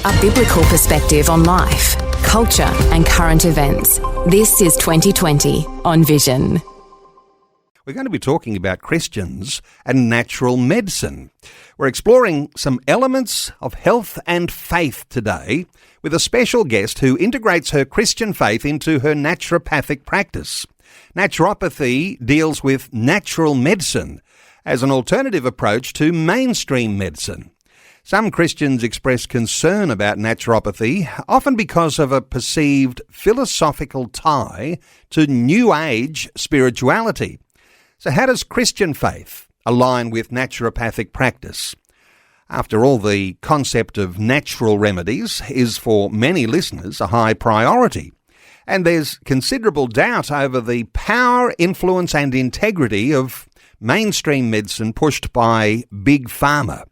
A biblical perspective on life, culture and current events. This is 2020 on Vision. We're going to be talking about Christians and natural medicine. We're exploring some elements of health and faith today with a special guest who integrates her Christian faith into her naturopathic practice. Naturopathy deals with natural medicine as an alternative approach to mainstream medicine. Some Christians express concern about naturopathy, often because of a perceived philosophical tie to New Age spirituality. So how does Christian faith align with naturopathic practice? After all, the concept of natural remedies is for many listeners a high priority. And there's considerable doubt over the power, influence and integrity of mainstream medicine pushed by Big Pharma.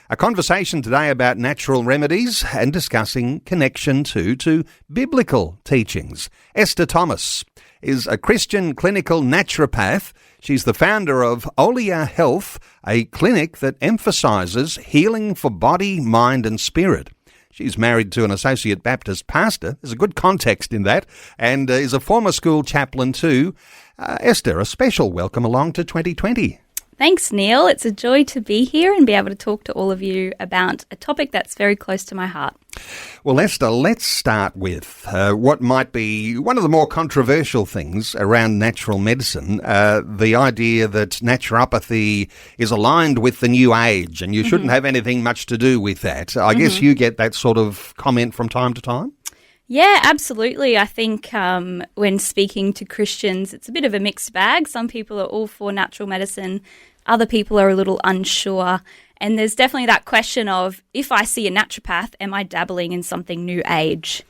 A conversation today about natural remedies and discussing connection to biblical teachings. Esther Thomas is a Christian clinical naturopath. She's the founder of Olia Health, a clinic that emphasises healing for body, mind and spirit. She's married to an Associate Baptist pastor. There's a good context in that, and is a former school chaplain too. Esther, a special welcome along to 2020. Thanks, Neil. It's a joy to be here and be able to talk to all of you about a topic that's very close to my heart. Well, Esther, let's start with what might be one of the more controversial things around natural medicine, the idea that naturopathy is aligned with the New Age and you shouldn't have anything much to do with that. I guess you get that sort of comment from time to time? Yeah, absolutely. I think when speaking to Christians, it's a bit of a mixed bag. Some people are all for natural medicine. Other people are a little unsure. And there's definitely that question of, if I see a naturopath, am I dabbling in something New Age?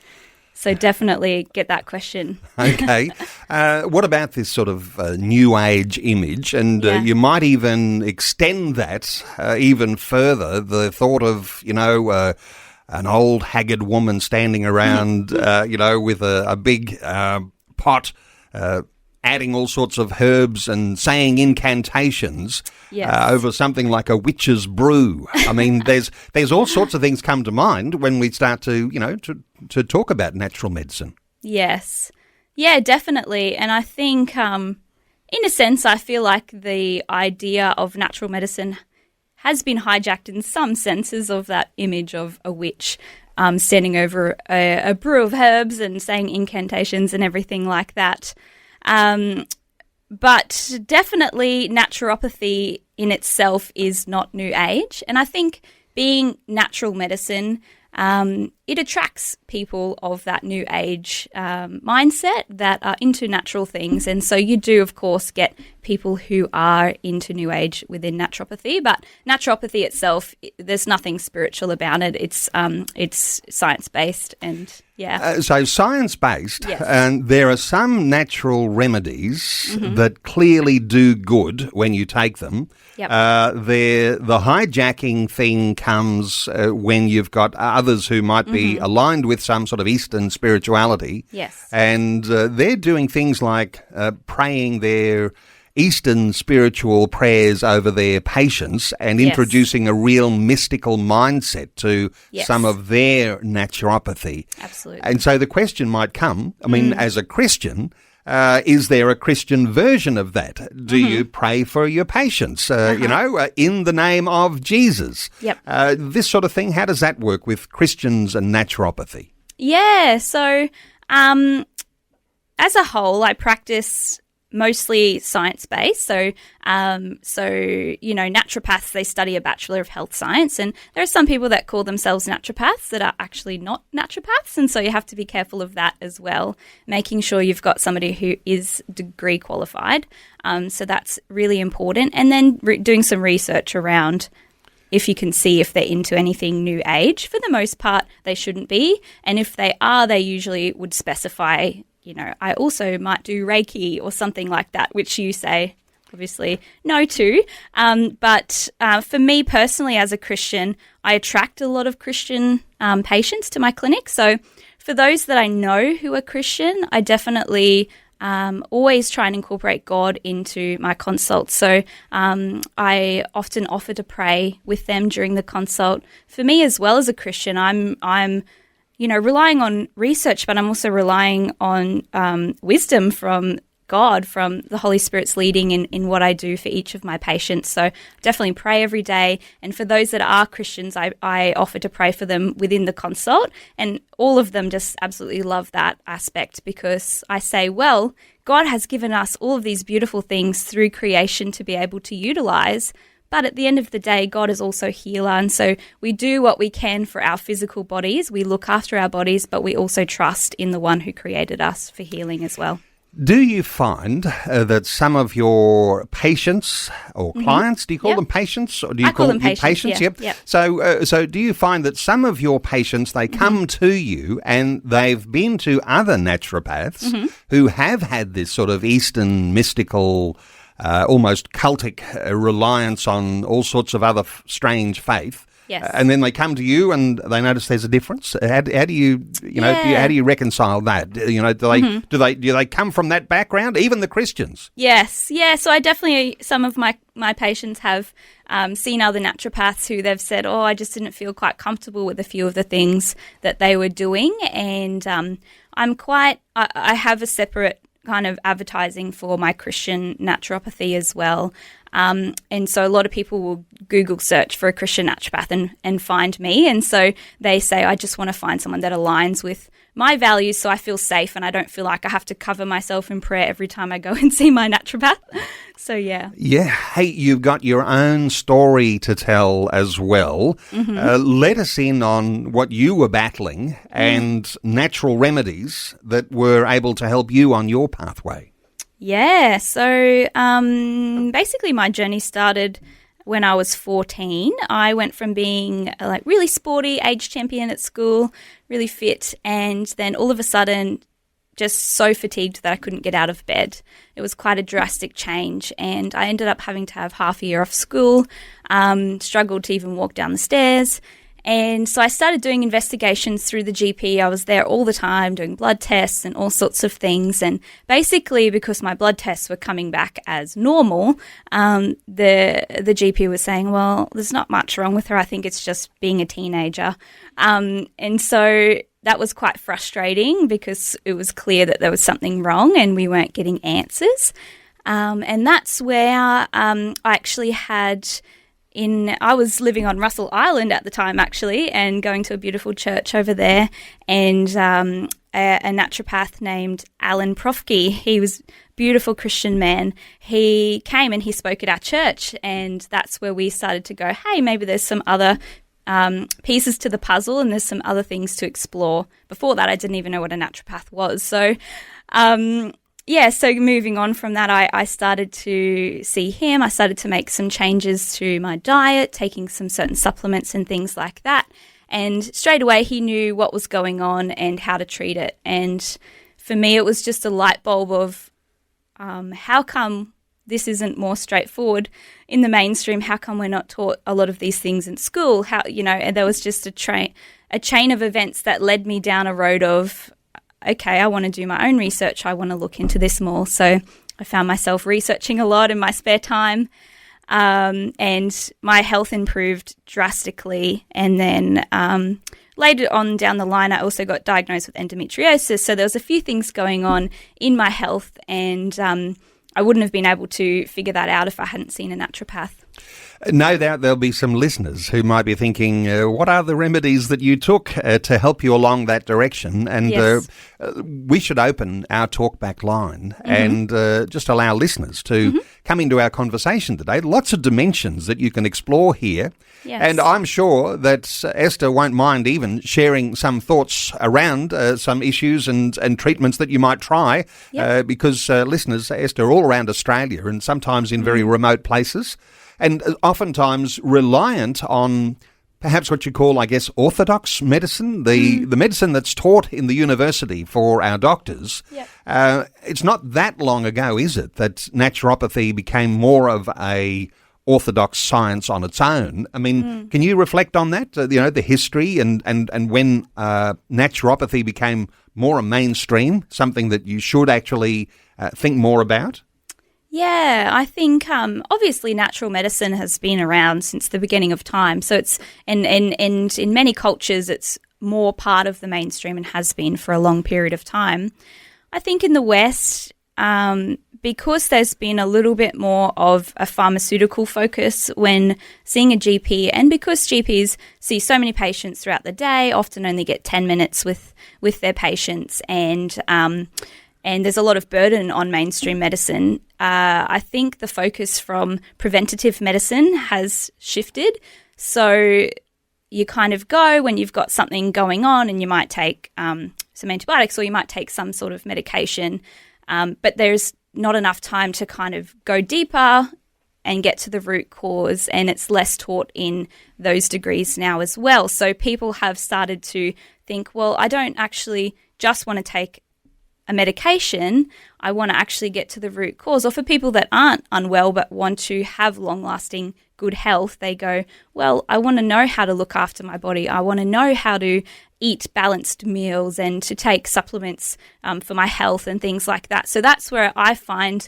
So definitely get that question. Okay. What about this sort of New Age image? And you might even extend that even further, the thought of, an old haggard woman standing around, with a big pot, adding all sorts of herbs and saying incantations over something like a witch's brew. I mean, there's all sorts of things come to mind when we start to talk about natural medicine. Yes. Yeah, definitely. And I think, in a sense, I feel like the idea of natural medicine has been hijacked in some senses of that image of a witch standing over a brew of herbs and saying incantations and everything like that. But definitely naturopathy in itself is not New Age. And I think being natural medicine, it attracts people of that New Age mindset that are into natural things. And so you do, of course, get people who are into New Age within naturopathy. But naturopathy itself, there's nothing spiritual about it. It's science-based and so science-based, yes. And there are some natural remedies that clearly do good when you take them. Yep. The hijacking thing comes when you've got others who might be aligned with some sort of Eastern spirituality. Yes. And they're doing things like praying their Eastern spiritual prayers over their patients and introducing a real mystical mindset to some of their naturopathy. Absolutely. And so the question might come, I mean, as a Christian, is there a Christian version of that? Do you pray for your patients, in the name of Jesus? Yep. This sort of thing, how does that work with Christians and naturopathy? Yeah, so as a whole, I practice mostly science-based. So, naturopaths, they study a Bachelor of Health Science, and there are some people that call themselves naturopaths that are actually not naturopaths, and so you have to be careful of that as well, making sure you've got somebody who is degree qualified. So that's really important. And then doing some research around if you can see if they're into anything New Age. For the most part, they shouldn't be, and if they are, they usually would specify, I also might do Reiki or something like that, which you say, obviously, no to. But for me personally, as a Christian, I attract a lot of Christian patients to my clinic. So for those that I know who are Christian, I definitely always try and incorporate God into my consults. So I often offer to pray with them during the consult. For me, as well as a Christian, I'm relying on research, but I'm also relying on wisdom from God, from the Holy Spirit's leading in what I do for each of my patients. So definitely pray every day. And for those that are Christians, I offer to pray for them within the consult. And all of them just absolutely love that aspect, because I say, well, God has given us all of these beautiful things through creation to be able to utilize. But at the end of the day, God is also healer. And so we do what we can for our physical bodies. We look after our bodies, but we also trust in the one who created us for healing as well. Do you find that some of your patients or clients, do you call them patients? Or do you I call them patients, Yep. Yep. So do you find that some of your patients, they come to you and they've been to other naturopaths who have had this sort of Eastern mystical, almost cultic reliance on all sorts of other strange faith? Yes. And then they come to you and they notice there's a difference. How do you how do you reconcile that? Do they come from that background? Even the Christians? Yes. Yeah. So I definitely, some of my patients have seen other naturopaths who they've said, I just didn't feel quite comfortable with a few of the things that they were doing. And I have a separate kind of advertising for my Christian naturopathy as well. And so a lot of people will Google search for a Christian naturopath and find me. And so they say, I just want to find someone that aligns with my values so I feel safe and I don't feel like I have to cover myself in prayer every time I go and see my naturopath. So, yeah. Yeah. Hey, you've got your own story to tell as well. Let us in on what you were battling and natural remedies that were able to help you on your pathway. Yeah, so basically my journey started when I was 14. I went from being really sporty, age champion at school, really fit, and then all of a sudden just so fatigued that I couldn't get out of bed. It was quite a drastic change, and I ended up having to have half a year off school, struggled to even walk down the stairs. And so I started doing investigations through the GP. I was there all the time doing blood tests and all sorts of things. And basically, because my blood tests were coming back as normal, the GP was saying, well, there's not much wrong with her. I think it's just being a teenager. And so that was quite frustrating because it was clear that there was something wrong and we weren't getting answers. And that's where I actually had... I was living on Russell Island at the time, actually, and going to a beautiful church over there, and a naturopath named Alan Profke. He was a beautiful Christian man. He came and he spoke at our church, and that's where we started to go, hey, maybe there's some other pieces to the puzzle and there's some other things to explore. Before that, I didn't even know what a naturopath was. So, so moving on from that, I started to see him. I started to make some changes to my diet, taking some certain supplements and things like that. And straight away, he knew what was going on and how to treat it. And for me, it was just a light bulb of how come this isn't more straightforward in the mainstream? How come we're not taught a lot of these things in school? And there was just a chain of events that led me down a road of, okay, I want to do my own research. I want to look into this more. So I found myself researching a lot in my spare time, and my health improved drastically. And then later on down the line, I also got diagnosed with endometriosis. So there was a few things going on in my health, and I wouldn't have been able to figure that out if I hadn't seen a naturopath. No doubt there'll be some listeners who might be thinking, what are the remedies that you took to help you along that direction? And yes. We should open our talkback line and just allow listeners to come into our conversation today. Lots of dimensions that you can explore here. Yes. And I'm sure that Esther won't mind even sharing some thoughts around some issues and treatments that you might try, because listeners, Esther, are all around Australia and sometimes in very remote places, and oftentimes reliant on perhaps what you call, I guess, orthodox medicine, the medicine that's taught in the university for our doctors. Yep. It's not that long ago, is it, that naturopathy became more of a orthodox science on its own. I mean, can you reflect on that, the history and when naturopathy became more a mainstream, something that you should actually think more about? Yeah, I think obviously natural medicine has been around since the beginning of time. So it's and in many cultures it's more part of the mainstream and has been for a long period of time. I think in the West, because there's been a little bit more of a pharmaceutical focus when seeing a GP, and because GPs see so many patients throughout the day, often only get 10 minutes with their patients, and there's a lot of burden on mainstream medicine. I think the focus from preventative medicine has shifted. So you kind of go when you've got something going on and you might take some antibiotics or you might take some sort of medication, but there's not enough time to kind of go deeper and get to the root cause, and it's less taught in those degrees now as well. So people have started to think, well, I don't actually just want to take a medication, I want to actually get to the root cause. Or for people that aren't unwell but want to have long-lasting good health, they go, well, I want to know how to look after my body. I want to know how to eat balanced meals and to take supplements for my health and things like that. So that's where I find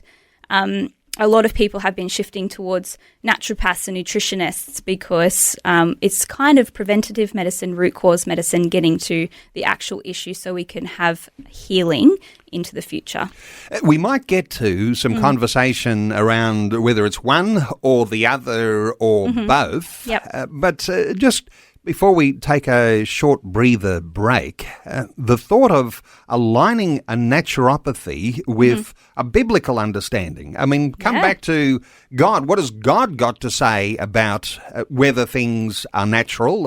a lot of people have been shifting towards naturopaths and nutritionists, because it's kind of preventative medicine, root cause medicine, getting to the actual issue so we can have healing into the future. We might get to some conversation around whether it's one or the other or both. Yep. But just before we take a short breather break, the thought of aligning a naturopathy with a biblical understanding. I mean, come back to God. What has God got to say about whether things are natural?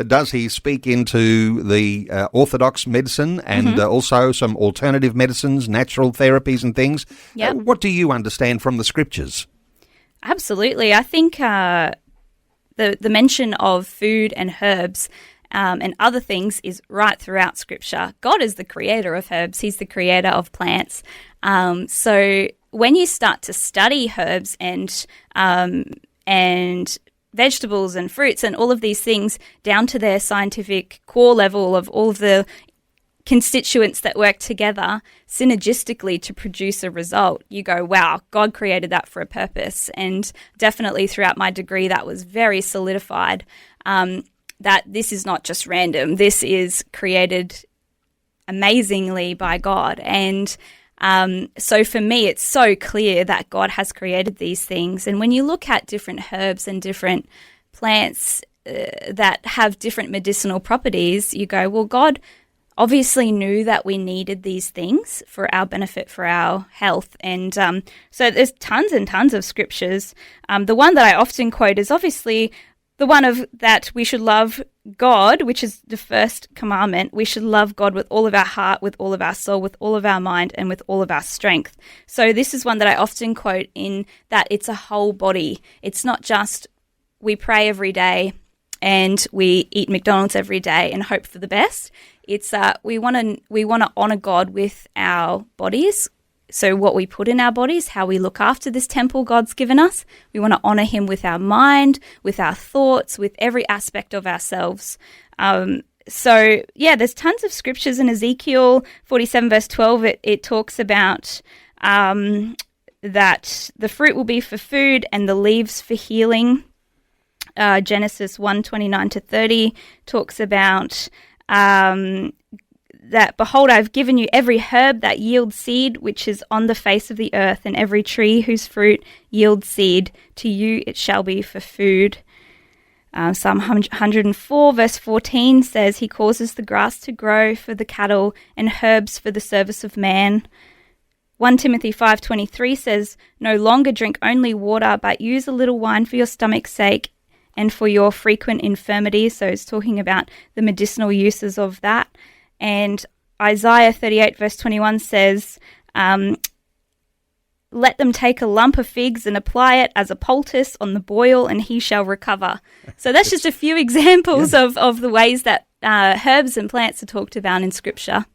Does he speak into the orthodox medicine and also some alternative medicines, natural therapies and things? Yep. What do you understand from the scriptures? Absolutely. I think the mention of food and herbs and other things is right throughout Scripture. God is the creator of herbs. He's the creator of plants. So when you start to study herbs and vegetables and fruits and all of these things down to their scientific core level of all of the constituents that work together synergistically to produce a result, you go, wow, God created that for a purpose. And definitely throughout my degree, that was very solidified, that this is not just random. This is created amazingly by God. And so for me, it's so clear that God has created these things. And when you look at different herbs and different plants that have different medicinal properties, you go, well, God obviously knew that we needed these things for our benefit, for our health. And so there's tons and tons of scriptures. The one that I often quote is obviously the one of that we should love God, which is the first commandment. We should love God with all of our heart, with all of our soul, with all of our mind, and with all of our strength. So this is one that I often quote in that it's a whole body. It's not just we pray every day and we eat McDonald's every day and hope for the best. It's we want to honor God with our bodies. So what we put in our bodies, how we look after this temple God's given us. We want to honor him with our mind, with our thoughts, with every aspect of ourselves. So yeah, there's tons of scriptures in Ezekiel 47 verse 12. It talks about that the fruit will be for food and the leaves for healing. Genesis 1:29-30 talks about that, behold, I've given you every herb that yields seed, which is on the face of the earth, and every tree whose fruit yields seed. To you it shall be for food. Psalm 104 verse 14 says, he causes the grass to grow for the cattle and herbs for the service of man. 1 Timothy 5:23 says, no longer drink only water, but use a little wine for your stomach's sake and for your frequent infirmities. So it's talking about the medicinal uses of that. And Isaiah 38 verse 21 says, let them take a lump of figs and apply it as a poultice on the boil, and he shall recover. So that's just a few examples of the ways that herbs and plants are talked about in Scripture.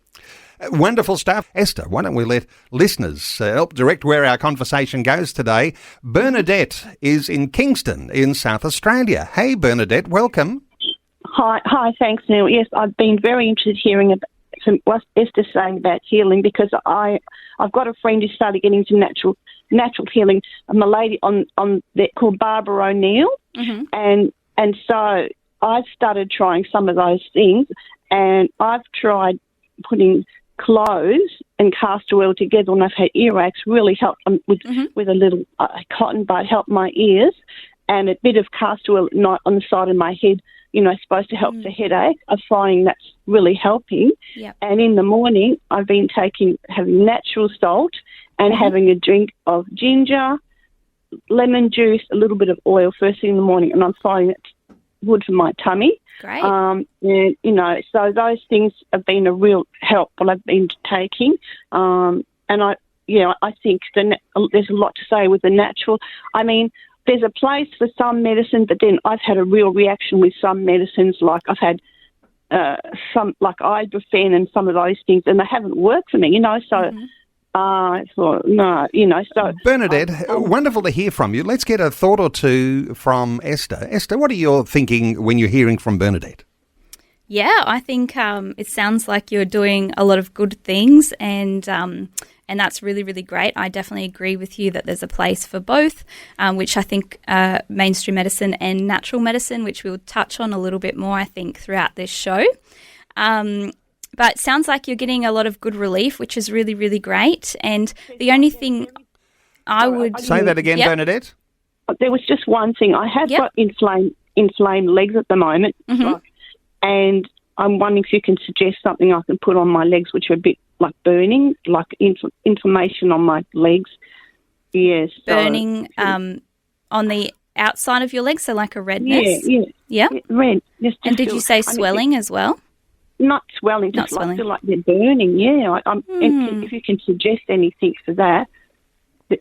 Wonderful stuff. Esther, why don't we let listeners help direct where our conversation goes today. Bernadette is in Kingston in South Australia. Hey, Bernadette, welcome. Hi, thanks, Neil. Yes, I've been very interested from what Esther's saying about healing, because I've got a friend who started getting into natural healing. I'm a lady on there called Barbara O'Neill, and so I've started trying some of those things, and I've tried putting cloves and castor oil together, and I've had earaches. Really helped with a little cotton bud, helped my ears, and a bit of castor oil at night on the side of my head. Supposed to help the headache. I'm finding that's really helping. Yep. And in the morning, I've been having natural salt and having a drink of ginger, lemon juice, a little bit of oil first thing in the morning, and I'm finding it's good for my tummy. Great. And, so those things have been a real help what I've been taking. And I think there's a lot to say with the natural. I mean, there's a place for some medicine, but then I've had a real reaction with some medicines, like I've had some, like ibuprofen and some of those things, and they haven't worked for me, so I thought, no, so... Bernadette, wonderful to hear from you. Let's get a thought or two from Esther. Esther, what are you thinking when you're hearing from Bernadette? Yeah, I think it sounds like you're doing a lot of good things, and that's really, really great. I definitely agree with you that there's a place for both, which I think mainstream medicine and natural medicine, which we'll touch on a little bit more, I think, throughout this show. But it sounds like you're getting a lot of good relief, which is really, really great. And the only thing I would... Say that again, Bernadette. There was just one thing. I have got inflamed legs at the moment, and I'm wondering if you can suggest something I can put on my legs, which are a bit like burning, like inflammation on my legs. Yes. Burning on the outside of your legs, so like a redness? Yeah? Red. And did you say swelling as well? Not swelling, just swelling. Feel like they're burning, If you can suggest anything for that.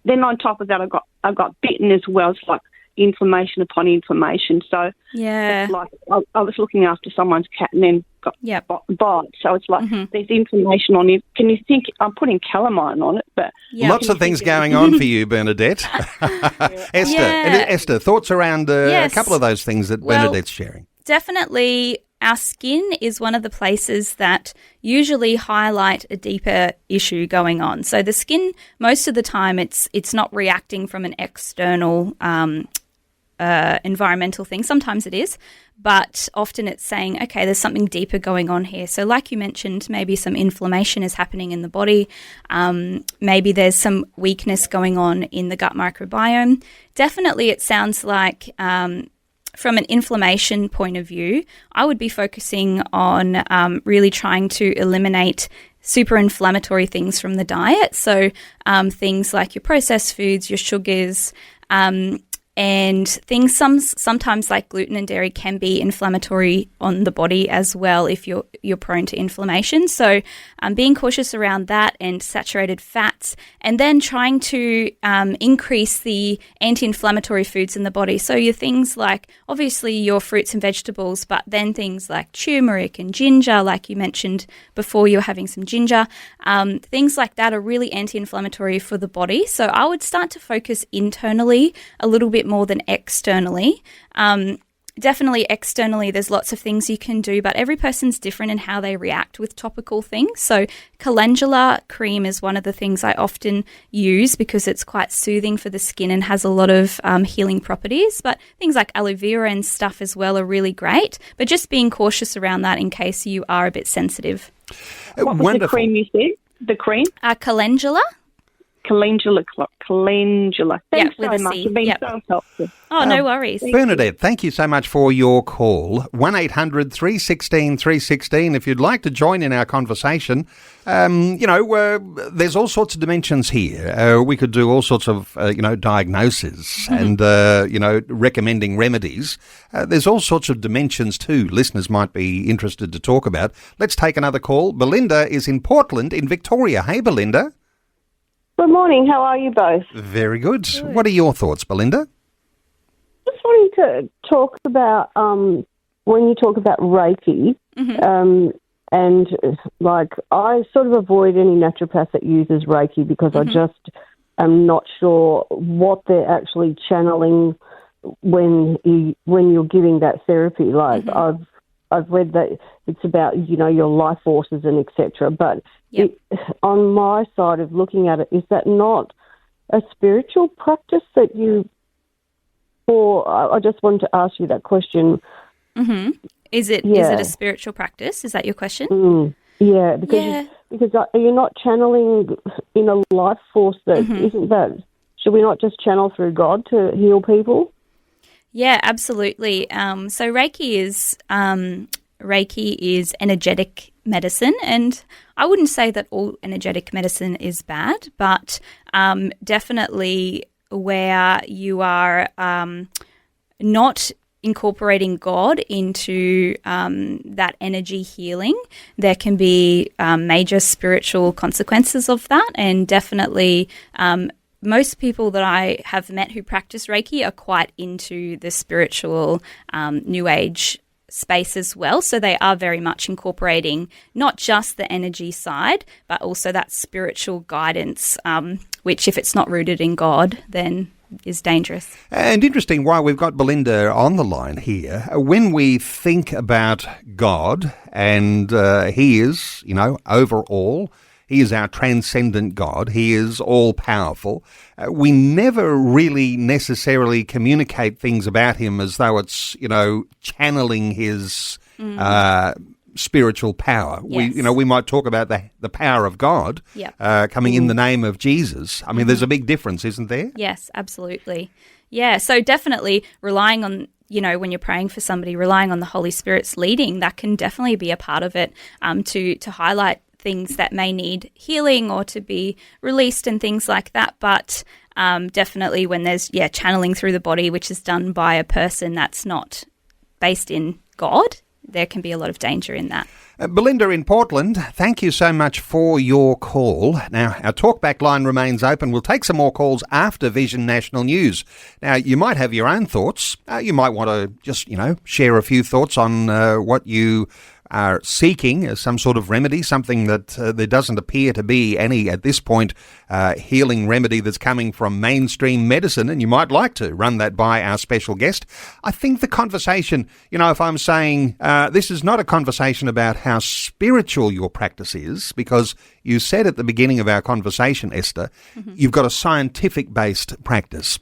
Then on top of that, I've got bitten as well. It's like inflammation upon inflammation. So it's like I was looking after someone's cat and then got bite. So it's like there's inflammation on it. Can you think I'm putting calamine on it? But lots of things going on for you, Bernadette. Esther, thoughts around a couple of those things that Bernadette's sharing? Definitely. Our skin is one of the places that usually highlight a deeper issue going on. So the skin, most of the time, it's not reacting from an external environmental thing. Sometimes it is, but often it's saying, okay, there's something deeper going on here. So like you mentioned, maybe some inflammation is happening in the body. Maybe there's some weakness going on in the gut microbiome. Definitely it sounds like... from an inflammation point of view, I would be focusing on really trying to eliminate super inflammatory things from the diet. So things like your processed foods, your sugars, and things sometimes like gluten and dairy can be inflammatory on the body as well if you're prone to inflammation. So being cautious around that and saturated fats, and then trying to increase the anti-inflammatory foods in the body. So your things like obviously your fruits and vegetables, but then things like turmeric and ginger, like you mentioned before, you're having some ginger. Things like that are really anti-inflammatory for the body. So I would start to focus internally a little bit more than externally. Definitely externally, there's lots of things you can do, but every person's different in how they react with topical things. So calendula cream is one of the things I often use because it's quite soothing for the skin and has a lot of healing properties. But things like aloe vera and stuff as well are really great, but just being cautious around that in case you are a bit sensitive. What was the cream you said? The cream? Calendula. Calendula. Thanks with so a much. C. You've been so helpful. Oh, no worries. Bernadette, thank you so much for your call. 1-800-316 316. If you'd like to join in our conversation, there's all sorts of dimensions here. We could do all sorts of, diagnoses and, recommending remedies. There's all sorts of dimensions too listeners might be interested to talk about. Let's take another call. Belinda is in Portland in Victoria. Hey, Belinda. Good morning. How are you both? Very good. What are your thoughts, Belinda? Just wanting to talk about when you talk about Reiki, and like I sort of avoid any naturopath that uses Reiki because I just am not sure what they're actually channeling when you're giving that therapy. Like I've read that it's about, your life forces and etc. But on my side of looking at it, is that not a spiritual practice that you? Or I just wanted to ask you that question. Mm-hmm. Is it a spiritual practice? Is that your question? Yeah, because you're not channeling in a life force that isn't that. Should we not just channel through God to heal people? Yeah, absolutely. So Reiki is energetic medicine, and I wouldn't say that all energetic medicine is bad, but definitely where you are not incorporating God into that energy healing, there can be major spiritual consequences of that, and definitely most people that I have met who practice Reiki are quite into the spiritual New Age space as well. So they are very much incorporating not just the energy side, but also that spiritual guidance, which if it's not rooted in God, then is dangerous. And interesting, while we've got Belinda on the line here, when we think about God, and he is, over all, he is our transcendent God. He is all-powerful. We never really necessarily communicate things about him as though it's, channeling his spiritual power. Yes. We might talk about the power of God coming in the name of Jesus. I mean, there's a big difference, isn't there? Yes, absolutely. Yeah, so definitely relying on, when you're praying for somebody, relying on the Holy Spirit's leading, that can definitely be a part of it to highlight things that may need healing or to be released and things like that. But definitely when there's, channeling through the body, which is done by a person that's not based in God, there can be a lot of danger in that. Belinda in Portland, thank you so much for your call. Now, our talkback line remains open. We'll take some more calls after Vision National News. Now, you might have your own thoughts. You might want to just, share a few thoughts on what you are seeking as some sort of remedy, something that there doesn't appear to be any, at this point, healing remedy that's coming from mainstream medicine, and you might like to run that by our special guest. I think the conversation, if I'm saying this is not a conversation about how spiritual your practice is, because you said at the beginning of our conversation, Esther, you've got a scientific-based practice.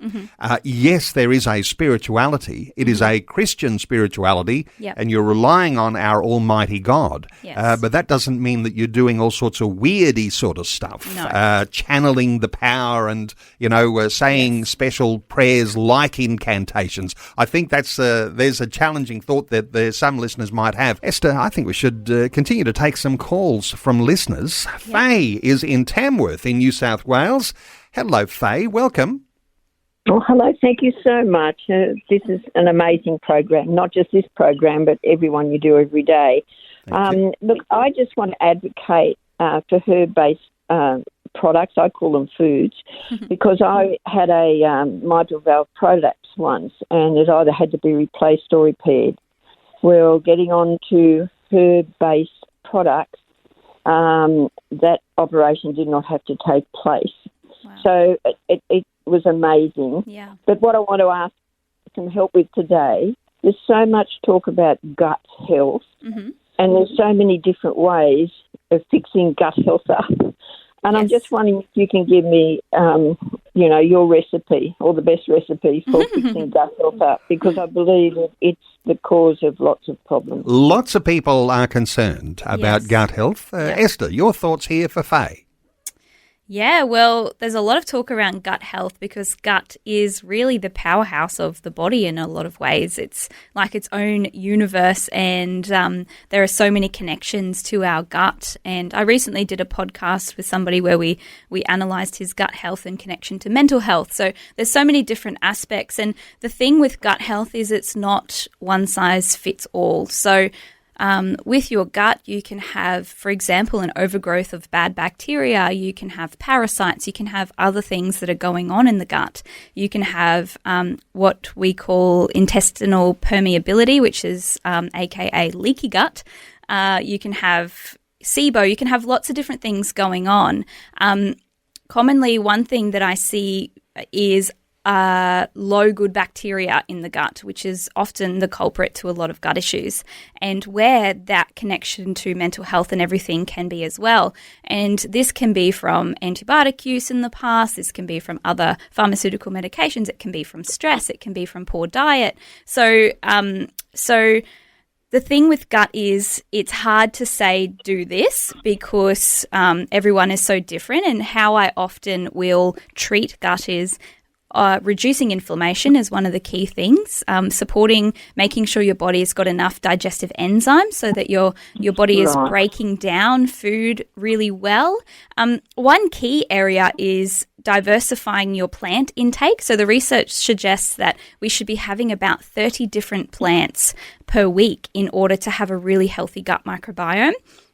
Yes, there is a spirituality. It is a Christian spirituality, and you're relying on our Almighty God. Yes. But that doesn't mean that you're doing all sorts of weirdy sort of stuff, channeling the power and, saying special prayers like incantations. I think there's a challenging thought that some listeners might have. Esther, I think we should continue to take some calls from listeners. Faye is in Tamworth in New South Wales. Hello, Faye. Welcome. Oh, hello. Thank you so much. This is an amazing program, not just this program, but everyone you do every day. Look, I just want to advocate for herb-based products. I call them foods, because I had a mitral valve prolapse once, and it either had to be replaced or repaired. Well, getting on to herb-based products, that operation did not have to take place. Wow. So it was amazing. Yeah. But what I want to ask some help with today, there's so much talk about gut health, and there's so many different ways of fixing gut health up. And I'm just wondering if you can give me, your recipe or the best recipe for fixing gut health up, because I believe that it's the cause of lots of problems. Lots of people are concerned about gut health. Esther, your thoughts here for Faye? Yeah, well, there's a lot of talk around gut health because gut is really the powerhouse of the body in a lot of ways. It's like its own universe, and there are so many connections to our gut. And I recently did a podcast with somebody where we analysed his gut health in connection to mental health. So there's so many different aspects. And the thing with gut health is it's not one size fits all. So with your gut, you can have, for example, an overgrowth of bad bacteria. You can have parasites. You can have other things that are going on in the gut. You can have what we call intestinal permeability, which is aka leaky gut. You can have SIBO. You can have lots of different things going on. Commonly, one thing that I see is low good bacteria in the gut, which is often the culprit to a lot of gut issues, and where that connection to mental health and everything can be as well. And this can be from antibiotic use in the past, this can be from other pharmaceutical medications, it can be from stress, it can be from poor diet. So the thing with gut is it's hard to say do this because everyone is so different, and how I often will treat gut is reducing inflammation is one of the key things, supporting making sure your body has got enough digestive enzymes so that your body is breaking down food really well. One key area is diversifying your plant intake. So the research suggests that we should be having about 30 different plants per week in order to have a really healthy gut microbiome.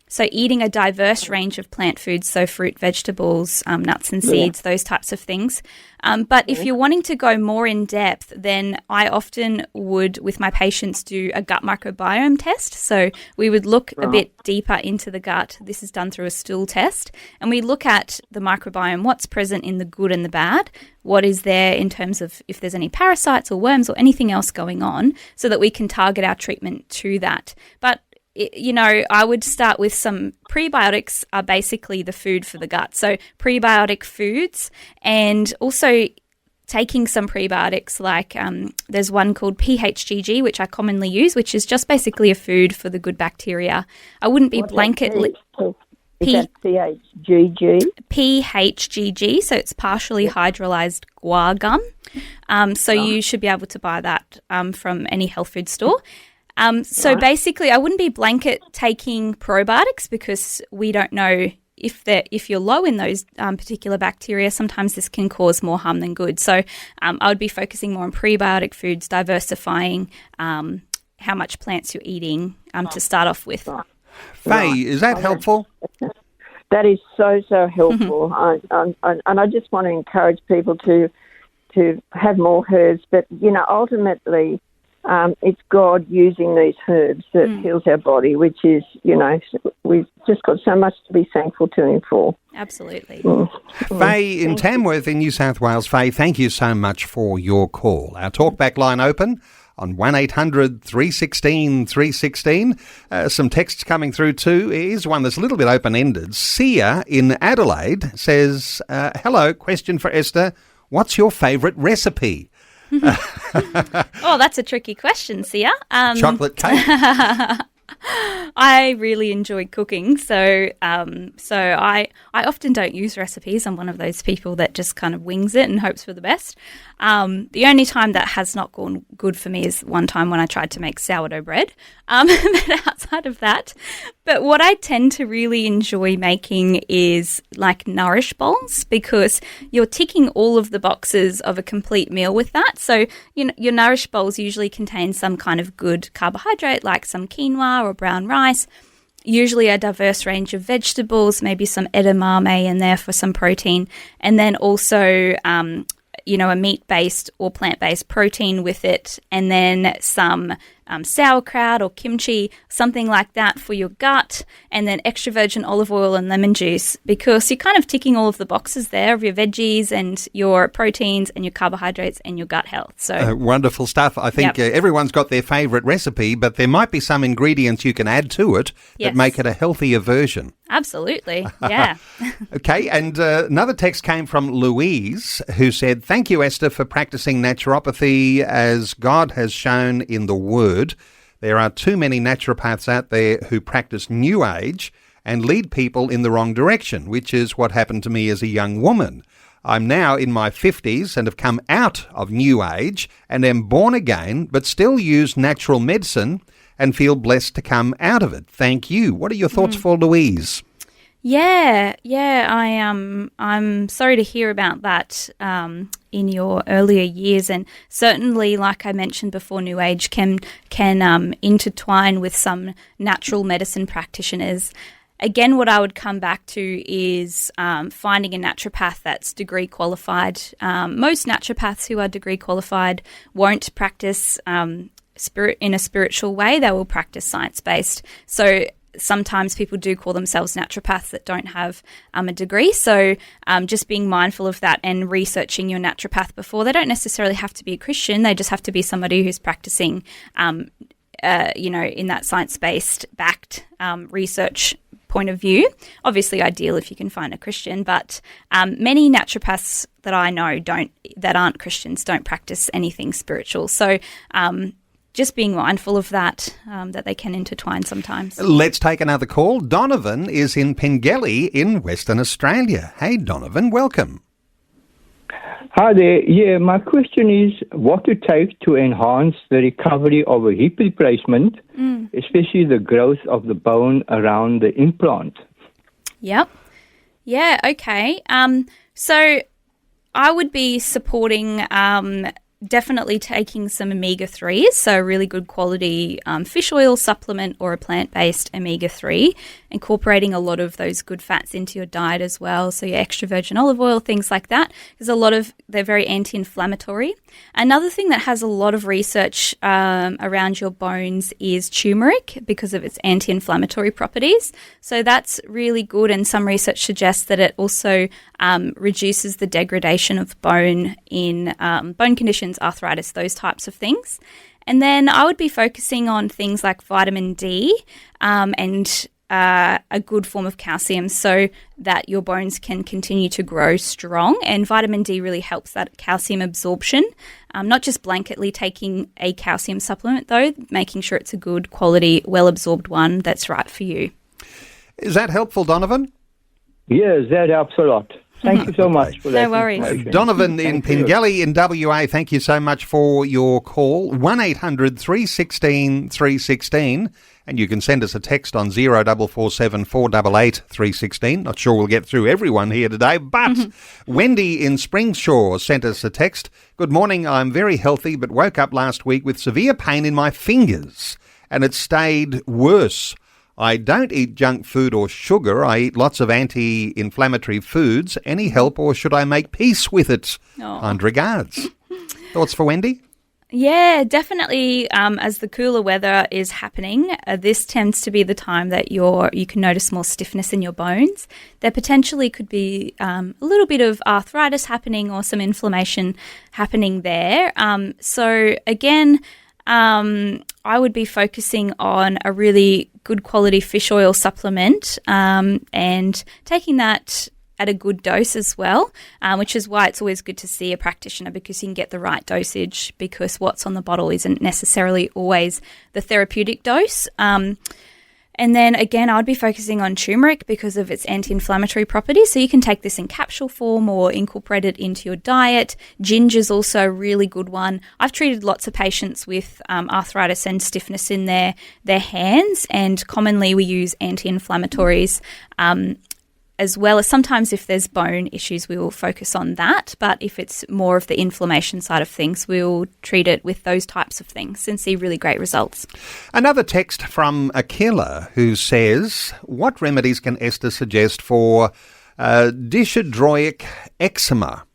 So eating a diverse range of plant foods, so fruit, vegetables, nuts and seeds, those types of things. But if you're wanting to go more in depth, then I often would, with my patients, do a gut microbiome test. So we would look a bit deeper into the gut. This is done through a stool test. And we look at the microbiome, what's present in the good and the bad, what is there in terms of if there's any parasites or worms or anything else going on, so that we can target our treatment to that. But I would start with some prebiotics are basically the food for the gut. So prebiotic foods, and also taking some prebiotics like there's one called PHGG, which I commonly use, which is just basically a food for the good bacteria. I wouldn't be blanket... Is that PHGG? PHGG, so it's partially hydrolyzed guar gum. So you should be able to buy that from any health food store. Basically, I wouldn't be blanket taking probiotics because we don't know if you're low in those particular bacteria. Sometimes this can cause more harm than good. So I would be focusing more on prebiotic foods, diversifying how much plants you're eating to start off with. Faye, is that helpful? That is so helpful. And I just want to encourage people to have more herbs. But, ultimately... it's God using these herbs that heals our body, which is, we've just got so much to be thankful to Him for. Absolutely. Faye in Tamworth in New South Wales. Faye, thank you so much for your call. Our talkback line open on 1800 316 316. Some texts coming through too. Here's one that's a little bit open-ended. Sia in Adelaide says, hello, question for Esther. What's your favourite recipe? Oh, that's a tricky question, Sia. Chocolate cake. I really enjoy cooking, so I often don't use recipes. I'm one of those people that just kind of wings it and hopes for the best. The only time that has not gone good for me is one time when I tried to make sourdough bread. But outside of that, but what I tend to really enjoy making is like nourish bowls, because you're ticking all of the boxes of a complete meal with that. So your nourish bowls usually contain some kind of good carbohydrate, like some quinoa or brown rice, usually a diverse range of vegetables, maybe some edamame in there for some protein, and then also a meat-based or plant-based protein with it, and then some sauerkraut or kimchi, something like that for your gut, and then extra virgin olive oil and lemon juice, because you're kind of ticking all of the boxes there of your veggies and your proteins and your carbohydrates and your gut health. So wonderful stuff. I think everyone's got their favourite recipe, but there might be some ingredients you can add to it that make it a healthier version. Absolutely, yeah. Okay, and another text came from Louise, who said, thank you, Esther, for practicing naturopathy as God has shown in the Word. There are too many naturopaths out there who practice New Age and lead people in the wrong direction, which is what happened to me as a young woman. I'm now in my 50s and have come out of New Age and am born again, but still use natural medicine and feel blessed to come out of it. Thank you. What are your thoughts for Louise? Yeah, I'm sorry to hear about that in your earlier years, and certainly, like I mentioned before, New Age can intertwine with some natural medicine practitioners. Again, what I would come back to is finding a naturopath that's degree qualified. Most naturopaths who are degree qualified won't practice in a spiritual way. They will practice science-based. So sometimes people do call themselves naturopaths that don't have a degree. So just being mindful of that and researching your naturopath before. They don't necessarily have to be a Christian. They just have to be somebody who's practicing, in that science-based backed research point of view. Obviously ideal if you can find a Christian, but many naturopaths that I know that aren't Christians don't practice anything spiritual. So just being mindful of that they can intertwine sometimes. Let's take another call. Donovan is in Pengelly in Western Australia. Hey, Donovan, welcome. Hi there. Yeah, my question is what to take to enhance the recovery of a hip replacement, especially the growth of the bone around the implant. Yep. Yeah, okay. So I would be supporting definitely taking some omega-3s, so a really good quality fish oil supplement or a plant-based omega-3, incorporating a lot of those good fats into your diet as well, so your extra virgin olive oil, things like that. They're very anti-inflammatory. Another thing that has a lot of research around your bones is turmeric because of its anti-inflammatory properties. So that's really good, and some research suggests that it also reduces the degradation of bone in bone conditions, arthritis, those types of things. And then I would be focusing on things like vitamin D and a good form of calcium so that your bones can continue to grow strong. And vitamin D really helps that calcium absorption. Not just blanketly taking a calcium supplement, though, making sure it's a good quality, well-absorbed one that's right for you. Is that helpful, Donovan? Yes, that helps a lot. Thank you so much for that. No worries. Donovan in Pengelly in WA, thank you so much for your call. 1-800-316-316, and you can send us a text on 0447 488 316. Not sure we'll get through everyone here today, but Wendy in Springshaw sent us a text. Good morning, I'm very healthy, but woke up last week with severe pain in my fingers, and it stayed worse. I don't eat junk food or sugar. I eat lots of anti-inflammatory foods. Any help, or should I make peace with it? Kind regards. Thoughts for Wendy? Yeah, definitely. As the cooler weather is happening, this tends to be the time that you can notice more stiffness in your bones. There potentially could be a little bit of arthritis happening or some inflammation happening there. So again, I would be focusing on a really good quality fish oil supplement and taking that at a good dose as well, which is why it's always good to see a practitioner, because you can get the right dosage, because what's on the bottle isn't necessarily always the therapeutic dose. And then again, I'd be focusing on turmeric because of its anti-inflammatory properties. So you can take this in capsule form or incorporate it into your diet. Ginger's also a really good one. I've treated lots of patients with arthritis and stiffness in their hands, and commonly we use anti-inflammatories as well as sometimes if there's bone issues, we will focus on that. But if it's more of the inflammation side of things, we'll treat it with those types of things and see really great results. Another text from Akila who says, what remedies can Esther suggest for dyshidroic eczema,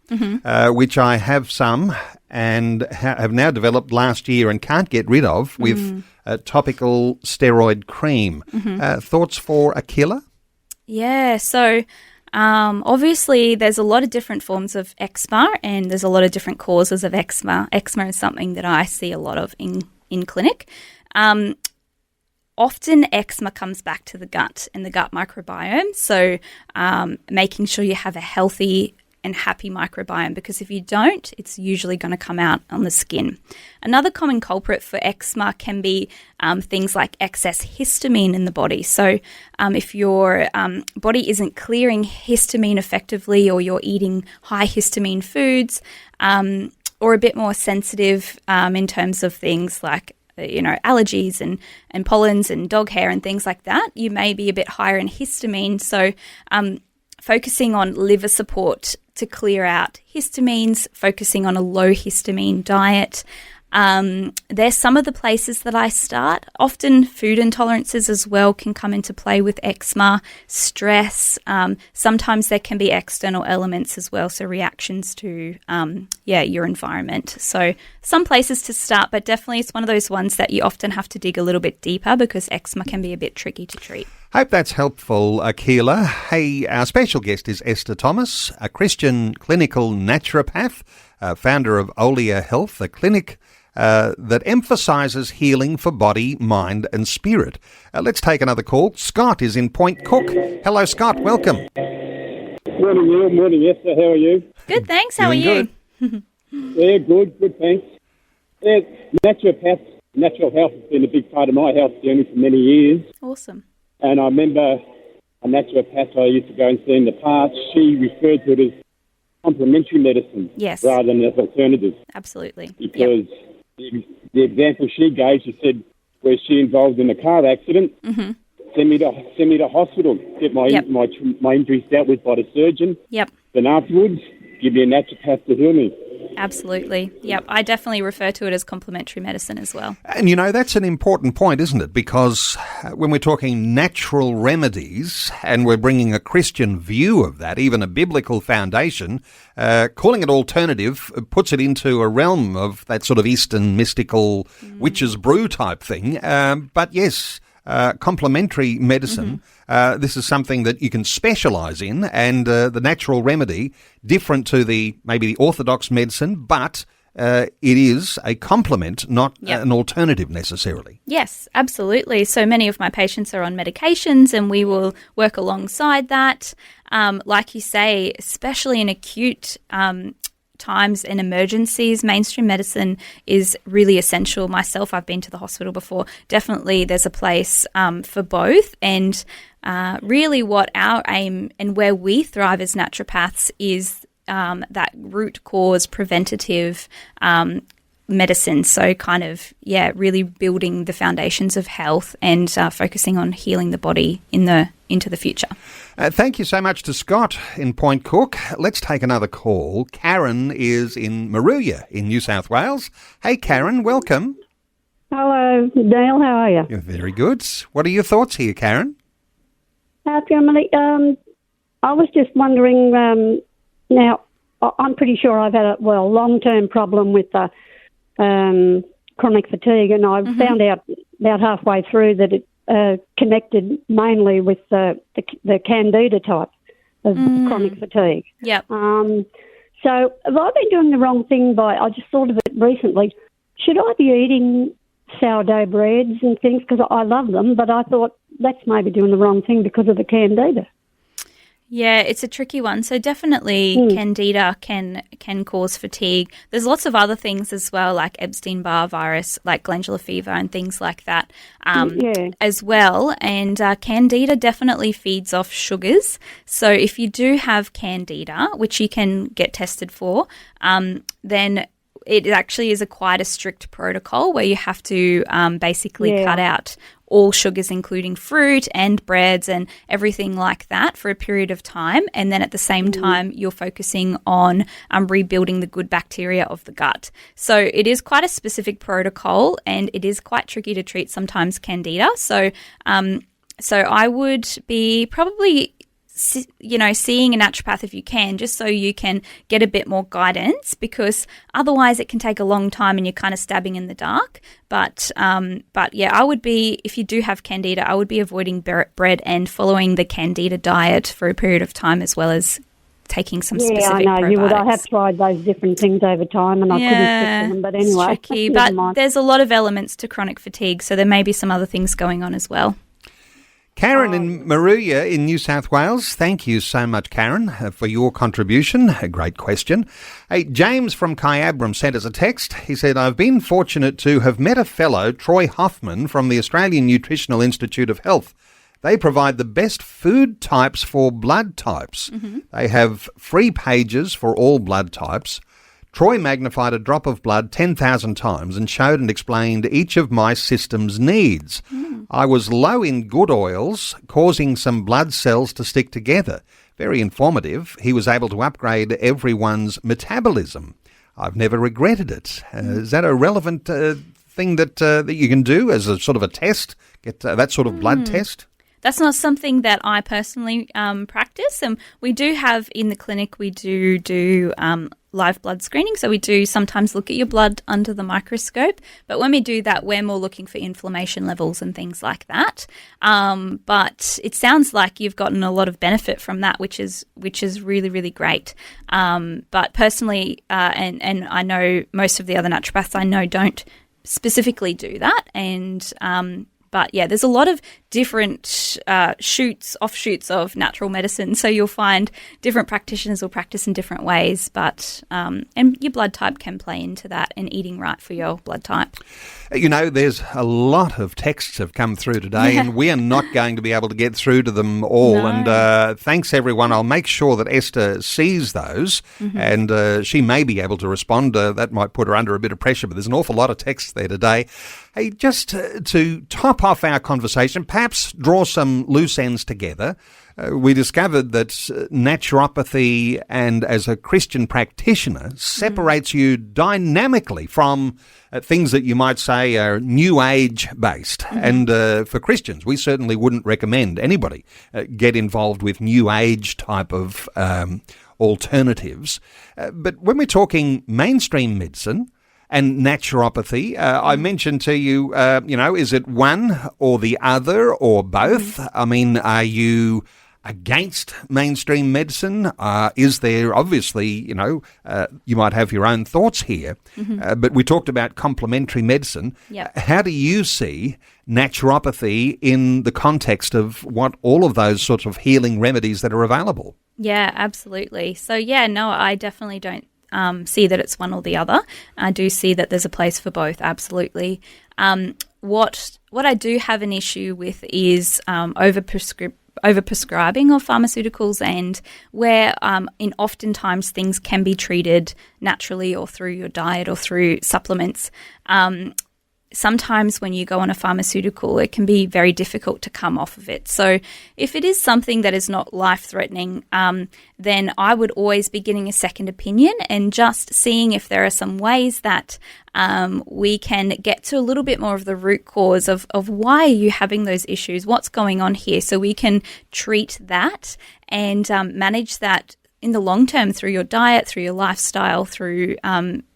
which I have some and have now developed last year and can't get rid of with topical steroid cream. Thoughts for Akila? Yeah, so obviously there's a lot of different forms of eczema and there's a lot of different causes of eczema. Eczema is something that I see a lot of in clinic. Often eczema comes back to the gut and the gut microbiome, so making sure you have a healthy and happy microbiome, because if you don't, it's usually going to come out on the skin. Another common culprit for eczema can be things like excess histamine in the body. So if your body isn't clearing histamine effectively, or you're eating high histamine foods, or a bit more sensitive in terms of things like allergies and pollens and dog hair and things like that, you may be a bit higher in histamine. So focusing on liver support to clear out histamines, focusing on a low histamine diet. There's some of the places that I start. Often food intolerances as well can come into play with eczema, stress. Sometimes there can be external elements as well, so reactions to your environment. So some places to start, but definitely it's one of those ones that you often have to dig a little bit deeper because eczema can be a bit tricky to treat. Hope that's helpful, Keela. Hey, our special guest is Esther Thomas, a Christian clinical naturopath, founder of Olia Health, a clinic that emphasises healing for body, mind and spirit. Let's take another call. Scott is in Point Cook. Hello, Scott. Welcome. Morning, Neil. Morning, Esther. How are you? Good, thanks. How are you? Yeah, good, thanks. Yeah, naturopath, natural health has been a big part of my health journey for many years. Awesome. And I remember a naturopath I used to go and see in the past, she referred to it as complementary medicine Yes. rather than as alternatives. Absolutely. Because the example she gave, she said, where she involved in a car accident, send me to hospital, get my injuries dealt with by the surgeon. Yep. Then afterwards, give me a naturopath to heal me. Absolutely. Yep. I definitely refer to it as complementary medicine as well. And, you know, that's an important point, isn't it? Because when we're talking natural remedies and we're bringing a Christian view of that, even a biblical foundation, calling it alternative puts it into a realm of that sort of Eastern mystical witch's brew type thing. But yes, complementary medicine, this is something that you can specialise in, and the natural remedy, different to maybe the orthodox medicine, but it is a complement, not an alternative necessarily. Yes, absolutely. So many of my patients are on medications and we will work alongside that. Like you say, especially in acute times and emergencies, mainstream medicine is really essential. Myself, I've been to the hospital before. Definitely there's a place for both. And really what our aim and where we thrive as naturopaths is that root cause preventative medicine. So kind of, really building the foundations of health and focusing on healing the body into the future. Thank you so much to Scott in Point Cook. Let's take another call. Karen is in Moruya in New South Wales. Hey, Karen, welcome. Hello, Dale. How are you? You're very good. What are your thoughts here, Karen? Emily. I was just wondering, now, I'm pretty sure I've had a long-term problem with chronic fatigue, and I found out about halfway through that it connected mainly with the candida type of chronic fatigue. Yep. So have I been doing the wrong thing I just thought of it recently, should I be eating sourdough breads and things? Because I love them, but I thought that's maybe doing the wrong thing because of the candida. Yeah, it's a tricky one. So definitely candida can cause fatigue. There's lots of other things as well, like Epstein-Barr virus, like glandular fever and things like that as well. And candida definitely feeds off sugars. So if you do have candida, which you can get tested for, then it actually is quite a strict protocol where you have to basically cut out all sugars, including fruit and breads and everything like that for a period of time. And then at the same time, you're focusing on rebuilding the good bacteria of the gut. So it is quite a specific protocol and it is quite tricky to treat sometimes candida. So I would be probably seeing a naturopath if you can, just so you can get a bit more guidance, because otherwise it can take a long time and you're kind of stabbing in the dark. But I would be, if you do have candida, I would be avoiding bread and following the candida diet for a period of time, as well as taking some specific probiotics. Yeah, I know. I have tried those different things over time and I couldn't stick to them. But anyway, it's tricky. But there's a lot of elements to chronic fatigue, so there may be some other things going on as well. Karen in Moruya in New South Wales, thank you so much, Karen, for your contribution. A great question. Hey, James from Kyabram sent us a text. He said, I've been fortunate to have met a fellow, Troy Hoffman, from the Australian Nutritional Institute of Health. They provide the best food types for blood types. They have free pages for all blood types. Troy magnified a drop of blood 10,000 times and showed and explained each of my system's needs. I was low in good oils, causing some blood cells to stick together. Very informative. He was able to upgrade everyone's metabolism. I've never regretted it. Is that a relevant thing that you can do as a sort of a test? Get that sort of blood test? That's not something that I personally practice. And we do have in the clinic, we do live blood screening. So we do sometimes look at your blood under the microscope. But when we do that, we're more looking for inflammation levels and things like that. But it sounds like you've gotten a lot of benefit from that, which is really, really great. But personally, and I know most of the other naturopaths I know don't specifically do that. And but yeah, there's a lot of different offshoots of natural medicine. So you'll find different practitioners will practice in different ways, but and your blood type can play into that, and eating right for your blood type. You know, there's a lot of texts have come through today, and we are not going to be able to get through to them all. No. And thanks, everyone. I'll make sure that Esther sees those, and she may be able to respond. That might put her under a bit of pressure, but there's an awful lot of texts there today. Hey, just to top off our conversation, perhaps draw some loose ends together. We discovered that naturopathy, and as a Christian practitioner, separates you dynamically from things that you might say are New Age based. And for Christians, we certainly wouldn't recommend anybody get involved with New Age type of alternatives. But when we're talking mainstream medicine and naturopathy, I mentioned to you, is it one or the other or both? I mean, are you against mainstream medicine? Is there, obviously, you might have your own thoughts here, but we talked about complementary medicine. Yep. How do you see naturopathy in the context of what all of those sorts of healing remedies that are available? Yeah, absolutely. So, I definitely don't see that it's one or the other. I do see that there's a place for both, absolutely. What I do have an issue with is overprescribing of pharmaceuticals, and where in oftentimes things can be treated naturally or through your diet or through supplements. Sometimes when you go on a pharmaceutical, it can be very difficult to come off of it. So if it is something that is not life-threatening, then I would always be getting a second opinion and just seeing if there are some ways that we can get to a little bit more of the root cause of why are you having those issues, what's going on here, so we can treat that and manage that in the long term through your diet, through your lifestyle, through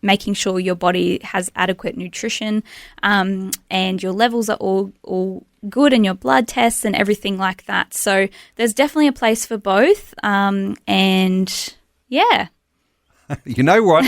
making sure your body has adequate nutrition and your levels are all good, and your blood tests and everything like that. So there's definitely a place for both. And yeah. You know what?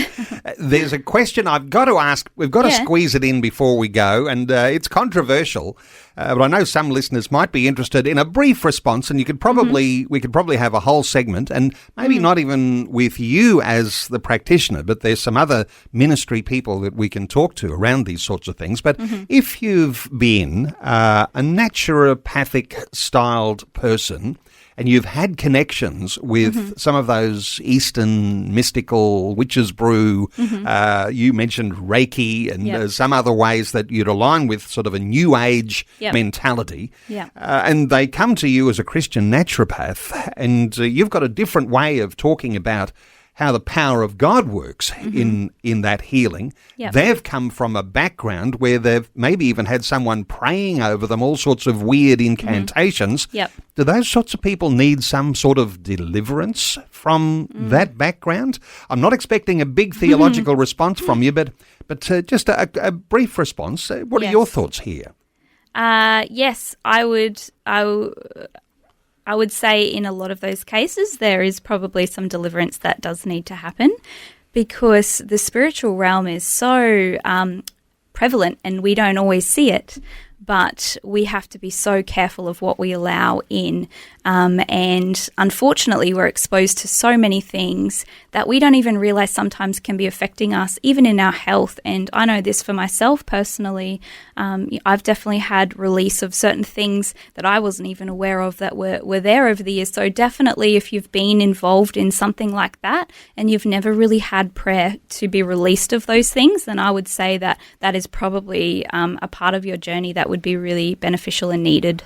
There's a question I've got to ask. We've got to squeeze it in before we go, and it's controversial, but I know some listeners might be interested in a brief response, and we could probably have a whole segment, and maybe not even with you as the practitioner, but there's some other ministry people that we can talk to around these sorts of things. But if you've been a naturopathic styled person, and you've had connections with some of those Eastern mystical witches' brew, you mentioned Reiki and some other ways that you'd align with sort of a New Age mentality. And they come to you as a Christian naturopath, and you've got a different way of talking about how the power of God works in that healing. They've come from a background where they've maybe even had someone praying over them, all sorts of weird incantations. Do those sorts of people need some sort of deliverance from that background? I'm not expecting a big theological response from you, but just a brief response. What are your thoughts here? Yes, I would say in a lot of those cases there is probably some deliverance that does need to happen, because the spiritual realm is so prevalent and we don't always see it. But we have to be so careful of what we allow in. And unfortunately, we're exposed to so many things that we don't even realize sometimes can be affecting us, even in our health. And I know this for myself personally. I've definitely had release of certain things that I wasn't even aware of that were there over the years. So definitely, if you've been involved in something like that and you've never really had prayer to be released of those things, then I would say that is probably a part of your journey that would be really beneficial and needed.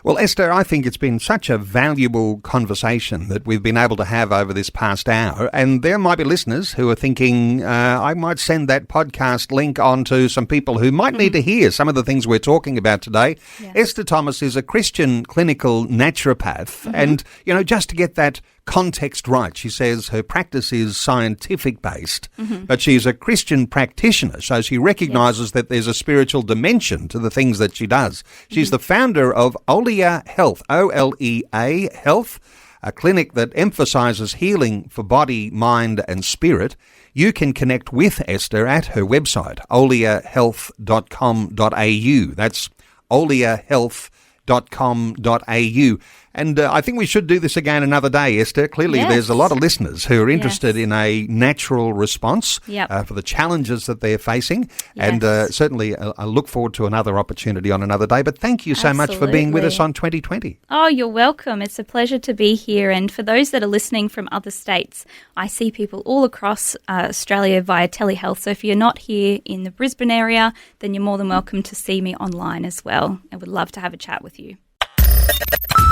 Well, Esther, I think it's been such a valuable conversation that we've been able to have over this past hour. And there might be listeners who are thinking, I might send that podcast link on to some people who might need to hear some of the things we're talking about today. Yeah. Esther Thomas is a Christian clinical naturopath. And, just to get that context right, she says her practice is scientific based, but she's a Christian practitioner, so she recognises that there's a spiritual dimension to the things that she does. She's the founder of Olea Health, OLEA Health, a clinic that emphasises healing for body, mind and spirit. You can connect with Esther at her website, oleahealth.com.au. That's oleahealth.com.au. And I think we should do this again another day, Esther. Clearly, there's a lot of listeners who are interested in a natural response for the challenges that they're facing. And certainly, I look forward to another opportunity on another day. But thank you so much for being with us on 2020. Oh, you're welcome. It's a pleasure to be here. And for those that are listening from other states, I see people all across Australia via telehealth. So if you're not here in the Brisbane area, then you're more than welcome to see me online as well. I would love to have a chat with you.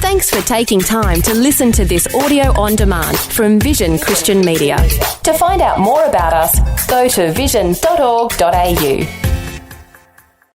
Thanks for taking time to listen to this audio on demand from Vision Christian Media. To find out more about us, go to vision.org.au.